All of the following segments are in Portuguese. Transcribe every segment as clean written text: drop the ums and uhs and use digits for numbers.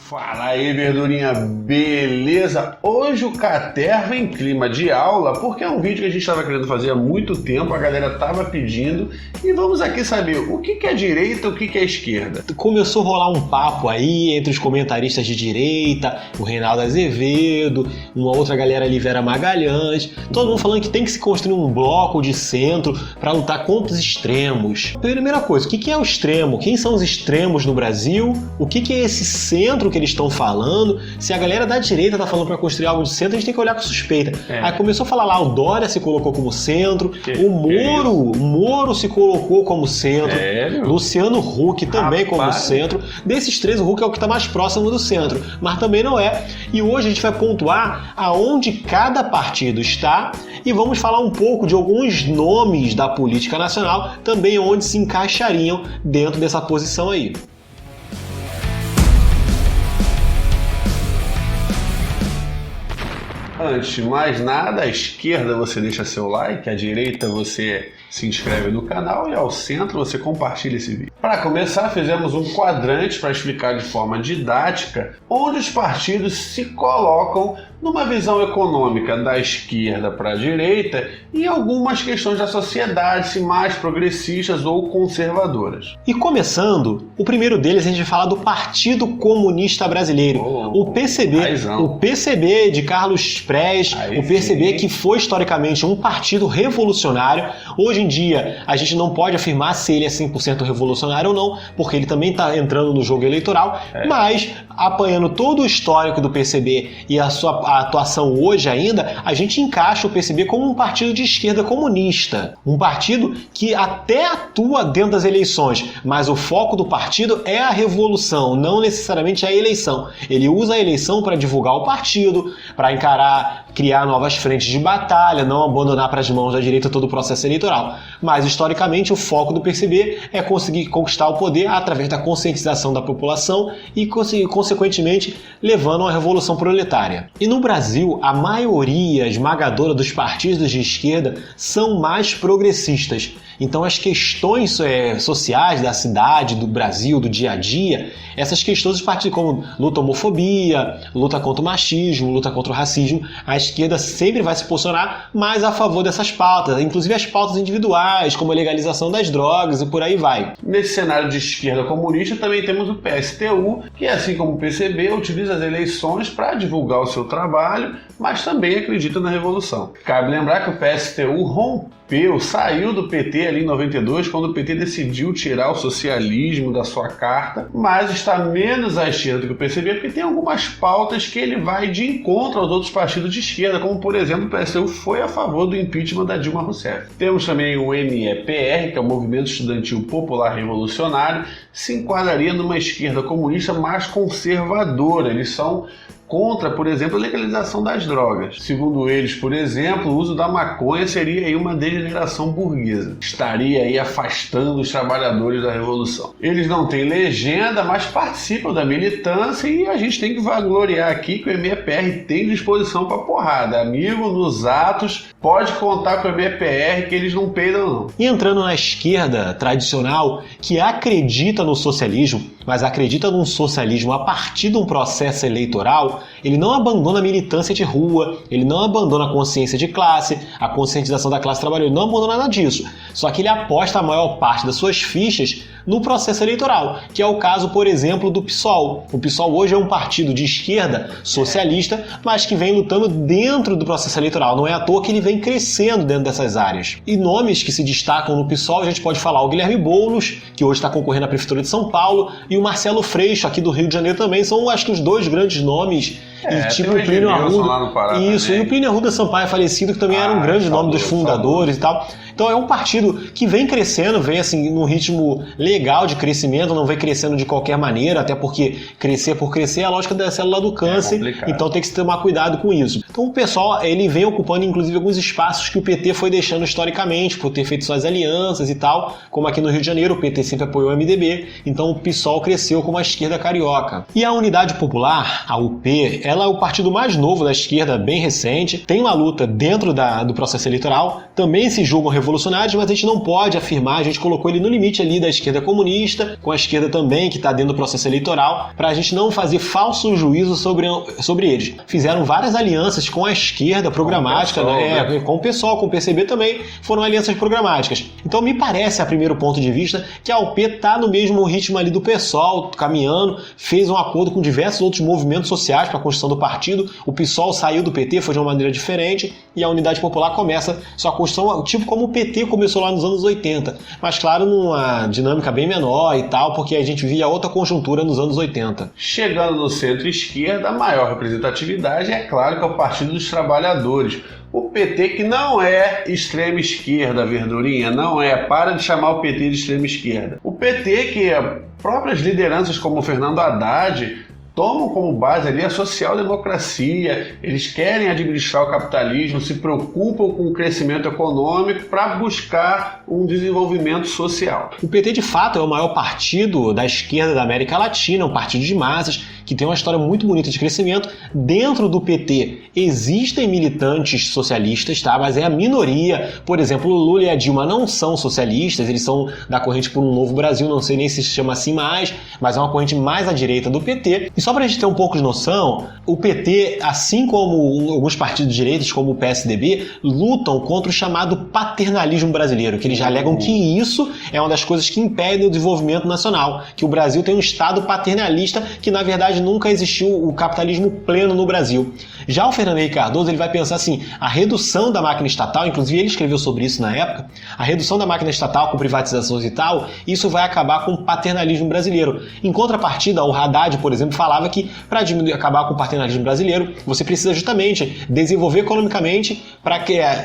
Fala aí, verdurinha, beleza? Hoje o Caterva em clima de aula, porque é um vídeo que a gente estava querendo fazer há muito tempo, a galera estava pedindo, e vamos aqui saber o que é direita e o que é esquerda. Começou a rolar um papo aí entre os comentaristas de direita, o Reinaldo Azevedo, uma outra galera ali, Vera Magalhães, todo mundo falando que tem que se construir um bloco de centro para lutar contra os extremos. Primeira coisa, o que é o extremo? Quem são os extremos no Brasil? O que é esse centro que eles estão falando? Se a galera da direita tá falando para construir algo de centro, a gente tem que olhar com suspeita. Aí começou a falar lá, o Dória se colocou como centro, o Moro se colocou como centro, Luciano Huck também como centro. Desses três, o Huck é o que está mais próximo do centro, mas também não é. E hoje a gente vai pontuar aonde cada partido está e vamos falar um pouco de alguns nomes da política nacional também onde se encaixariam dentro dessa posição aí. Antes de mais nada, à esquerda você deixa seu like, à direita você se inscreve no canal e ao centro você compartilha esse vídeo. Para começar, fizemos um quadrante para explicar de forma didática onde os partidos se colocam numa visão econômica da esquerda para a direita e algumas questões da sociedade, se mais progressistas ou conservadoras. E começando, o primeiro deles a gente vai falar do Partido Comunista Brasileiro, o PCB, o PCB de Carlos Prestes, o PCB que foi historicamente um partido revolucionário. Hoje em dia a gente não pode afirmar se ele é 100% revolucionário ou não, porque ele também está entrando no jogo eleitoral, mas apanhando todo o histórico do PCB e a sua atuação hoje ainda, a gente encaixa o PCB como um partido de esquerda comunista. Um partido que até atua dentro das eleições, mas o foco do partido é a revolução, não necessariamente a eleição. Ele usa a eleição para divulgar o partido, para encarar, criar novas frentes de batalha, não abandonar para as mãos da direita todo o processo eleitoral. Mas, historicamente, o foco do PCB é conseguir conquistar o poder através da conscientização da população e, consequentemente, levando a uma revolução proletária. E no Brasil, a maioria esmagadora dos partidos de esquerda são mais progressistas. Então, as questões sociais da cidade, do Brasil, do dia a dia, essas questões dos partidos como luta à homofobia, luta contra o machismo, luta contra o racismo, a esquerda sempre vai se posicionar mais a favor dessas pautas, inclusive as pautas individuais, como a legalização das drogas e por aí vai. Nesse cenário de esquerda comunista também temos o PSTU, que assim como o PCB, utiliza as eleições para divulgar o seu trabalho, mas também acredita na revolução. Cabe lembrar que o PSTU saiu do PT ali em 92, quando o PT decidiu tirar o socialismo da sua carta, mas está menos à esquerda do que o PCB, porque tem algumas pautas que ele vai de encontro aos outros partidos de esquerda, como por exemplo o PSTU foi a favor do impeachment da Dilma Rousseff. Temos também o MEPR, que é o Movimento Estudantil Popular Revolucionário, se enquadraria numa esquerda comunista mais conservadora. Eles são contra, por exemplo, a legalização das drogas. Segundo eles, por exemplo, o uso da maconha seria aí uma degeneração burguesa. Estaria aí afastando os trabalhadores da revolução. Eles não têm legenda, mas participam da militância e a gente tem que vangloriar aqui que o MEPR tem disposição para porrada. Amigo, nos atos, pode contar com o MEPR que eles não peidam não. E entrando na esquerda tradicional, que acredita no socialismo, mas acredita num socialismo a partir de um processo eleitoral, ele não abandona a militância de rua, ele não abandona a consciência de classe, a conscientização da classe trabalhadora, ele não abandona nada disso. Só que ele aposta a maior parte das suas fichas no processo eleitoral, que é o caso, por exemplo, do PSOL. O PSOL hoje é um partido de esquerda socialista, mas que vem lutando dentro do processo eleitoral. Não é à toa que ele vem crescendo dentro dessas áreas. E nomes que se destacam no PSOL, a gente pode falar o Guilherme Boulos, que hoje está concorrendo à Prefeitura de São Paulo, e o Marcelo Freixo, aqui do Rio de Janeiro também, são acho que os dois grandes nomes. E tipo o Plínio Arruda. Isso, e o Plínio Arruda Sampaio falecido, que também era um grande nome dos fundadores e tal. Então é um partido que vem crescendo, vem assim num ritmo legal de crescimento, não vem crescendo de qualquer maneira, até porque crescer por crescer é a lógica da célula do câncer, então tem que se tomar cuidado com isso. Então o pessoal, ele vem ocupando inclusive alguns espaços que o PT foi deixando historicamente, por ter feito suas alianças e tal, como aqui no Rio de Janeiro, o PT sempre apoiou o MDB, então o PSOL cresceu como a esquerda carioca. E a Unidade Popular, a UP, ela é o partido mais novo da esquerda, bem recente, tem uma luta dentro do processo eleitoral, também se julgam revolucionários, mas a gente não pode afirmar, a gente colocou ele no limite ali da esquerda comunista, com a esquerda também que está dentro do processo eleitoral, para a gente não fazer falso juízo sobre eles. Fizeram várias alianças com a esquerda programática, com o PSOL, com o PCB também, foram alianças programáticas. Então me parece, a primeiro ponto de vista, que a UP está no mesmo ritmo ali do PSOL, caminhando, fez um acordo com diversos outros movimentos sociais para a construção do partido. O PSOL saiu do PT, foi de uma maneira diferente, e a Unidade Popular começa sua construção, tipo como o PT começou lá nos anos 80, mas claro, numa dinâmica bem menor e tal, porque a gente via outra conjuntura nos anos 80. Chegando no centro-esquerda, a maior representatividade é claro que é o Partido dos Trabalhadores. O PT, que não é extrema esquerda, Verdurinha, não é. Para de chamar o PT de extrema esquerda. O PT, que próprias lideranças como o Fernando Haddad tomam como base ali a social-democracia, eles querem administrar o capitalismo, se preocupam com o crescimento econômico para buscar um desenvolvimento social. O PT, de fato, é o maior partido da esquerda da América Latina, um partido de massas, que tem uma história muito bonita de crescimento. Dentro do PT existem militantes socialistas, tá? Mas é a minoria. Por exemplo, o Lula e a Dilma não são socialistas, eles são da corrente por um novo Brasil, não sei nem se chama assim mais, mas é uma corrente mais à direita do PT. E só para a gente ter um pouco de noção, o PT, assim como alguns partidos de direitas, como o PSDB, lutam contra o chamado paternalismo brasileiro, que eles já alegam que isso é uma das coisas que impedem o desenvolvimento nacional, que o Brasil tem um Estado paternalista que, na verdade, nunca existiu o capitalismo pleno no Brasil. Já o Fernando Henrique Cardoso, ele vai pensar assim, a redução da máquina estatal, inclusive ele escreveu sobre isso na época, a redução da máquina estatal com privatizações e tal, isso vai acabar com o paternalismo brasileiro. Em contrapartida, o Haddad, por exemplo, falava que para acabar com o paternalismo brasileiro, você precisa justamente desenvolver economicamente para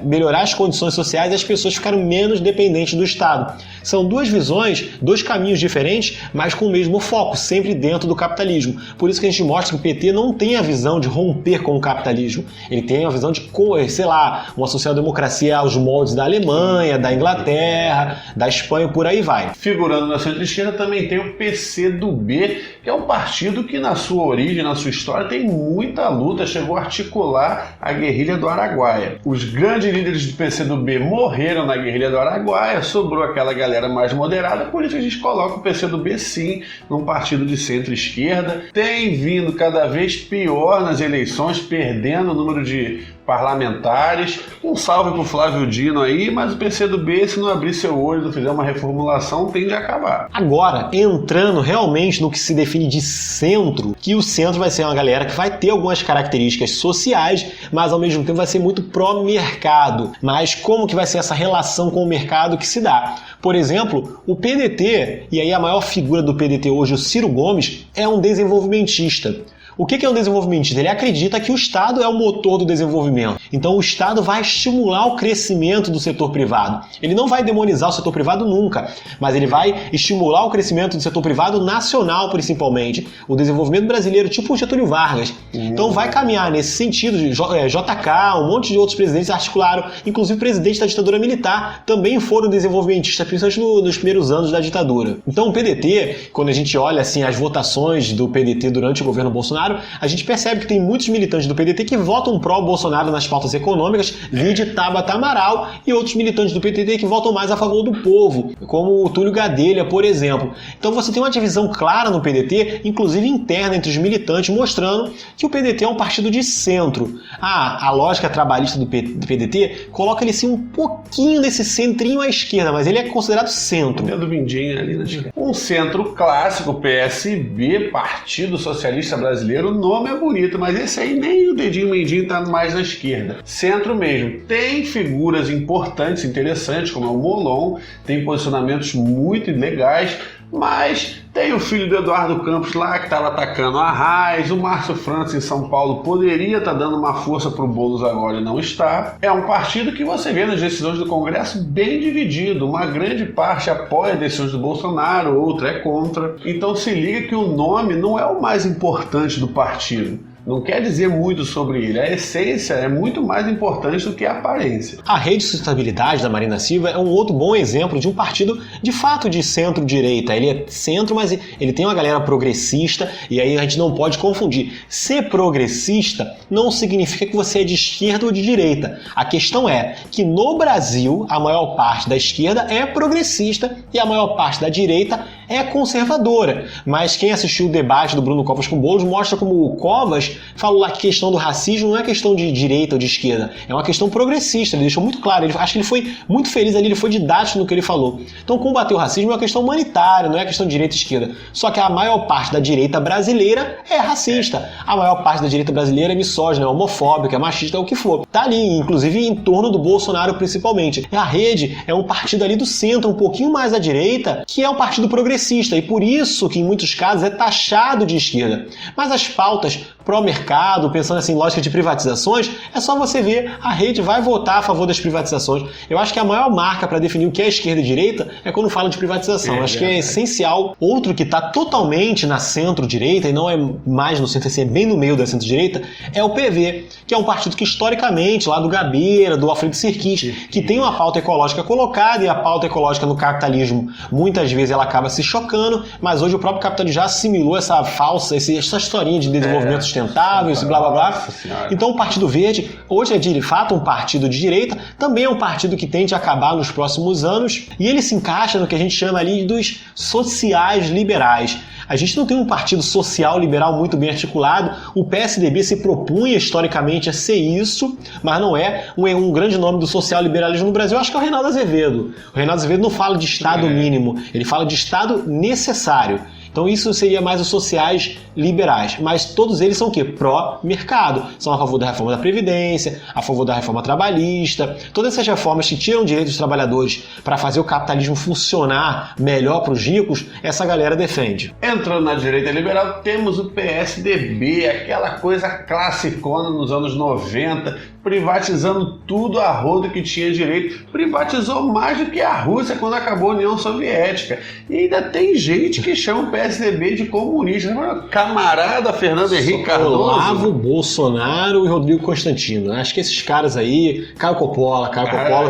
melhorar as condições sociais e as pessoas ficarem menos dependentes do Estado. São duas visões, dois caminhos diferentes, mas com o mesmo foco, sempre dentro do capitalismo. Por isso que a gente mostra que o PT não tem a visão de romper com o capitalismo. Ele tem a visão de, sei lá, uma social-democracia aos moldes da Alemanha, da Inglaterra, da Espanha, por aí vai. Figurando na centro-esquerda também tem o PCdoB, que é um partido que na sua origem, na sua história, tem muita luta, chegou a articular a guerrilha do Araguaia. Os grandes líderes do PCdoB morreram na guerrilha do Araguaia, sobrou aquela galera mais moderada, por isso que a gente coloca o PCdoB sim num partido de centro-esquerda. Tem vindo cada vez pior nas eleições, perdendo o número de parlamentares. Um salve pro Flávio Dino aí, mas o PCdoB, se não abrir seu olho, não fizer uma reformulação, tende a acabar. Agora, entrando realmente no que se define de centro, que o centro vai ser uma galera que vai ter algumas características sociais, mas ao mesmo tempo vai ser muito pró-mercado. Mas como que vai ser essa relação com o mercado que se dá? Por exemplo, o PDT, e aí a maior figura do PDT hoje, o Ciro Gomes, é um desenvolvimentista. O que é um desenvolvimentista? Ele acredita que o Estado é o motor do desenvolvimento. Então o Estado vai estimular o crescimento do setor privado. Ele não vai demonizar o setor privado nunca, mas ele vai estimular o crescimento do setor privado nacional, principalmente. O desenvolvimento brasileiro, tipo o Getúlio Vargas. Então vai caminhar nesse sentido. JK, um monte de outros presidentes articularam, inclusive presidentes da ditadura militar, também foram desenvolvimentistas, principalmente nos primeiros anos da ditadura. Então o PDT, quando a gente olha assim, as votações do PDT durante o governo Bolsonaro, a gente percebe que tem muitos militantes do PDT que votam pró-Bolsonaro nas pautas econômicas, vide Tabata Amaral, e outros militantes do PDT que votam mais a favor do povo, como o Túlio Gadelha, por exemplo. Então você tem uma divisão clara no PDT, inclusive interna entre os militantes, mostrando que o PDT é um partido de centro. A lógica trabalhista do PDT coloca ele assim um pouquinho desse centrinho à esquerda, mas ele é considerado centro. Do mindinho ali na esquerda. Um centro clássico, PSB, Partido Socialista Brasileiro. O nome é bonito, mas esse aí nem o dedinho mindinho tá mais na esquerda. Centro mesmo. Tem figuras importantes, interessantes, como é o Molon, tem posicionamentos muito legais, mas tem o filho do Eduardo Campos lá que estava atacando a Arraes, o Márcio França em São Paulo poderia estar dando uma força para o Boulos agora e não está. É um partido que você vê nas decisões do Congresso bem dividido, uma grande parte apoia decisões do Bolsonaro, outra é contra. Então se liga que o nome não é o mais importante do partido. não quer dizer muito sobre ele. A essência é muito mais importante do que a aparência. A Rede de Sustentabilidade da Marina Silva é um outro bom exemplo de um partido de fato de centro-direita. Ele é centro, mas ele tem uma galera progressista, e aí a gente não pode confundir. Ser progressista não significa que você é de esquerda ou de direita. A questão é que no Brasil a maior parte da esquerda é progressista e a maior parte da direita é conservadora. Mas quem assistiu o debate do Bruno Covas com Boulos mostra como o Covas falou lá que a questão do racismo não é questão de direita ou de esquerda, é uma questão progressista. Ele deixou muito claro, acho que ele foi muito feliz ali, ele foi didático no que ele falou. Então combater o racismo é uma questão humanitária, não é questão de direita e esquerda. Só que a maior parte da direita brasileira é racista. A maior parte da direita brasileira é misógina, é homofóbica, é machista, é o que for. Tá ali, inclusive em torno do Bolsonaro principalmente. A Rede é um partido ali do centro, um pouquinho mais à direita, que é um partido progressista, e por isso que em muitos casos é taxado de esquerda. Mas as pautas pró-mercado, pensando assim em lógica de privatizações, é só você ver, a Rede vai votar a favor das privatizações. Eu acho que a maior marca para definir o que é esquerda e direita é quando fala de privatização. Acho que é essencial. Outro que está totalmente na centro-direita, e não é mais no centro, assim, é bem no meio da centro-direita, é o PV, que é um partido que historicamente, lá do Gabeira, do Alfredo Sirkis, que tem uma pauta ecológica colocada, e a pauta ecológica no capitalismo, muitas vezes ela acaba se chocando, mas hoje o próprio capitalismo já assimilou essa falsa, essa historinha de desenvolvimento sustentável, esse blá blá blá. Então o Partido Verde, hoje é de fato um partido de direita, também é um partido que tende a acabar nos próximos anos, e ele se encaixa no que a gente chama ali dos sociais liberais. A gente não tem um partido social liberal muito bem articulado. O PSDB se propunha historicamente a ser isso, mas não é. Um grande nome do social liberalismo no Brasil, acho que é o Reinaldo Azevedo. O Reinaldo Azevedo não fala de Estado mínimo, ele fala de Estado necessário. Então isso seria mais os sociais liberais, mas todos eles são o quê? Pró-mercado. São a favor da reforma da Previdência, a favor da reforma trabalhista, todas essas reformas que tiram direitos dos trabalhadores para fazer o capitalismo funcionar melhor para os ricos, essa galera defende. Entrando na direita liberal, temos o PSDB, aquela coisa classicona nos anos 90, privatizando tudo a rodo que tinha direito. Privatizou mais do que a Rússia quando acabou a União Soviética. E ainda tem gente que chama o PSDB de comunista. Camarada Fernando Henrique Cardoso. Olavo, Bolsonaro e Rodrigo Constantino. Acho que esses caras aí, Caio Coppola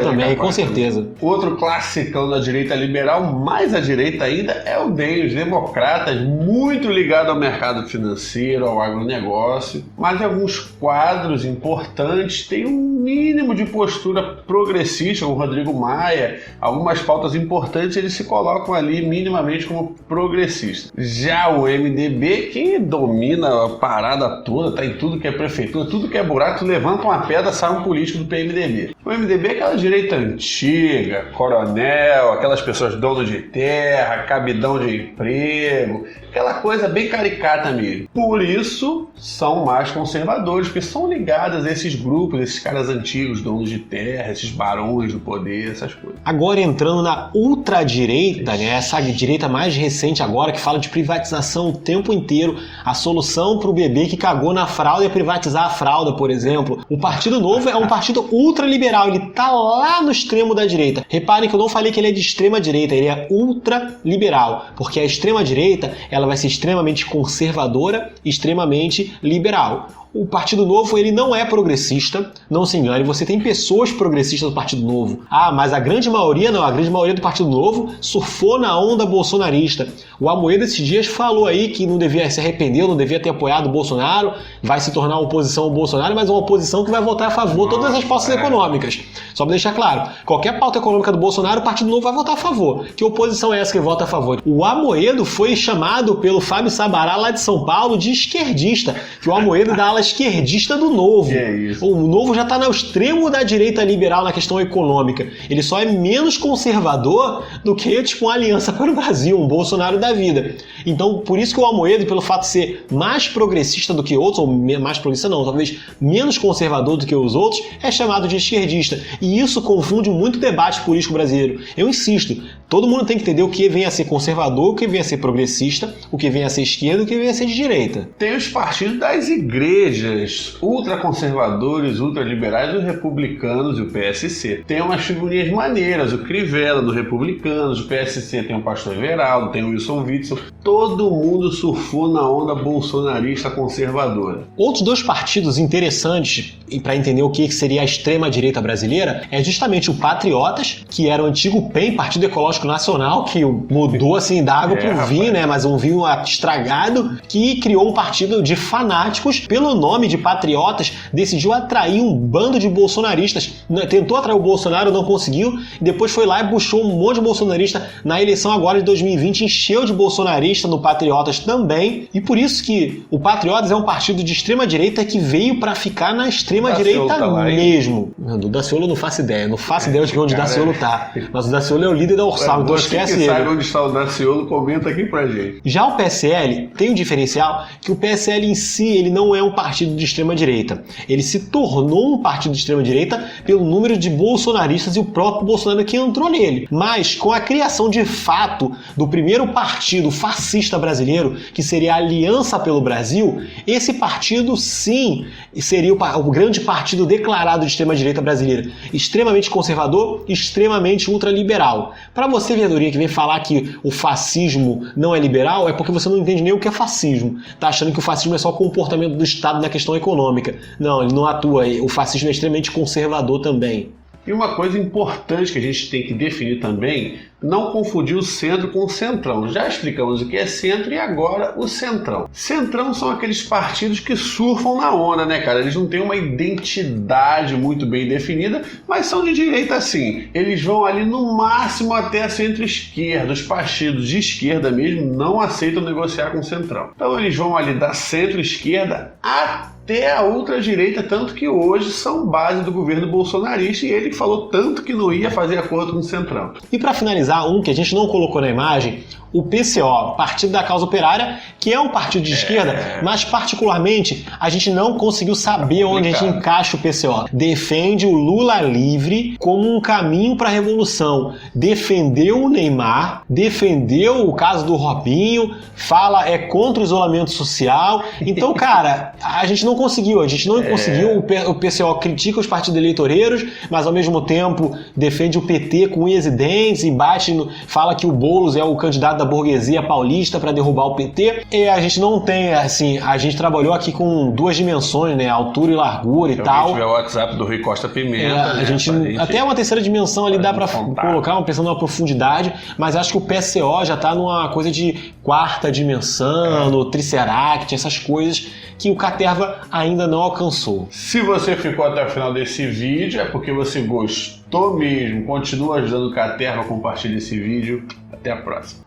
também, com certeza. Outro classicão da direita liberal, mais à direita ainda, é o DEM, os democratas, muito ligado ao mercado financeiro, ao agronegócio, mas em alguns quadros importantes tem um mínimo de postura progressista, como o Rodrigo Maia, algumas pautas importantes eles se colocam ali minimamente como progressistas. Já o MDB, que domina a parada toda, tá em tudo que é prefeitura, tudo que é buraco, levanta uma pedra, sai um político do PMDB. O MDB é aquela direita antiga, coronel, aquelas pessoas donas de terra, cabidão de emprego, aquela coisa bem caricata mesmo. Por isso, são mais conservadores, porque são ligados a esses grupos, esses caras antigos, donos de terra, esses barões do poder, essas coisas. Agora entrando na ultradireita, né? Essa direita mais recente agora, que fala de privatização o tempo inteiro, a solução para o bebê que cagou na fralda é privatizar a fralda, por exemplo. O Partido Novo é um partido ultraliberal, ele tá lá no extremo da direita. Reparem que eu não falei que ele é de extrema direita, ele é ultraliberal, porque a extrema direita, ela vai ser extremamente conservadora e extremamente liberal. O Partido Novo, ele não é progressista, não se engane, você tem pessoas progressistas do Partido Novo. Ah, mas a grande maioria não, a grande maioria do Partido Novo surfou na onda bolsonarista. O Amoedo esses dias falou aí que não devia se arrepender, não devia ter apoiado o Bolsonaro, vai se tornar uma oposição ao Bolsonaro, mas uma oposição que vai votar a favor de todas as pautas econômicas. Só para deixar claro, qualquer pauta econômica do Bolsonaro, o Partido Novo vai votar a favor. Que oposição é essa que vota a favor? O Amoedo foi chamado pelo Fábio Sabará, lá de São Paulo, de esquerdista, que o Amoedo dá ala esquerdista do Novo. Que é isso? O Novo já está no extremo da direita liberal na questão econômica. Ele só é menos conservador do que tipo uma Aliança para o Brasil, um Bolsonaro da vida. Então, por isso que o Amoedo, pelo fato de ser mais progressista do que outros, ou mais progressista não, talvez menos conservador do que os outros, é chamado de esquerdista. E isso confunde muito o debate político brasileiro. Eu insisto, todo mundo tem que entender o que vem a ser conservador, o que vem a ser progressista, o que vem a ser esquerda, o que vem a ser de direita. Tem os partidos das igrejas, ultraconservadores, ultraliberais, os republicanos e o PSC. Tem umas figurinhas maneiras, o Crivella do Republicanos, o PSC tem o Pastor Everaldo, tem o Wilson Witzel. todo mundo surfou na onda bolsonarista conservadora. Outros dois partidos interessantes para entender o que seria a extrema-direita brasileira é justamente o Patriotas, que era o antigo PEN, Partido Ecológico Nacional, que mudou assim da água pro vinho, né? Mas um vinho estragado, que criou um partido de fanáticos. Pelo nome de Patriotas, decidiu atrair um bando de bolsonaristas. Tentou atrair o Bolsonaro, não conseguiu, e depois foi lá e puxou um monte de bolsonarista na eleição agora de 2020, encheu de bolsonarista no Patriotas também, e por isso que o Patriotas é um partido de extrema-direita que veio para ficar na extrema-direita mesmo. Do Daciolo eu não faço ideia, de onde o Daciolo tá, mas o Daciolo é o líder da Ursal, então esquece ele. Sabe onde está o Daciolo, comenta aqui pra gente. Já o PSL tem um diferencial que o PSL em si ele não é um partido de extrema-direita. Ele se tornou um partido de extrema-direita pelo número de bolsonaristas e o próprio Bolsonaro que entrou nele. Mas com a criação de fato do primeiro partido fascista brasileiro, que seria a Aliança pelo Brasil, esse partido sim seria o grande partido declarado de extrema-direita brasileira. Extremamente conservador, extremamente ultraliberal. Para você, Verdurinha, que vem falar que o fascismo não é liberal, é porque você não entende nem o que é fascismo. Tá achando que o fascismo é só o comportamento do Estado na questão econômica. Não, ele não atua. O fascismo é extremamente conservador também. E uma coisa importante que a gente tem que definir também, não confundir o centro com o centrão. Já explicamos o que é centro e agora o centrão. Centrão são aqueles partidos que surfam na onda, né, cara? Eles não têm uma identidade muito bem definida, mas são de direita sim. Eles vão ali no máximo até a centro-esquerda. Os partidos de esquerda mesmo não aceitam negociar com o centrão. Então eles vão ali da centro-esquerda até a ultradireita, tanto que hoje são base do governo bolsonarista, e ele falou tanto que não ia fazer acordo com o centrão. E para finalizar, um que a gente não colocou na imagem, o PCO, Partido da Causa Operária, que é um partido de esquerda, mas particularmente a gente não conseguiu saber onde a gente encaixa o PCO. Defende o Lula livre como um caminho para a revolução. Defendeu o Neymar, defendeu o caso do Robinho, fala contra o isolamento social. Então, cara, a gente não conseguiu. O PCO critica os partidos eleitoreiros, mas ao mesmo tempo defende o PT com unhas e dentes e fala que o Boulos é o candidato da burguesia paulista para derrubar o PT. E a gente não tem, assim, a gente trabalhou aqui com duas dimensões, né? Altura e largura e tal. Se tiver o WhatsApp do Rui Costa Pimenta, a gente até uma terceira dimensão ali dá para colocar, pensando numa profundidade, mas acho que o PCO já tá numa coisa de quarta dimensão, no Triceract, essas coisas que o Caterva ainda não alcançou. Se você ficou até o final desse vídeo, é porque você gostou mesmo. Continua ajudando o Caterva, compartilha esse vídeo. Até a próxima.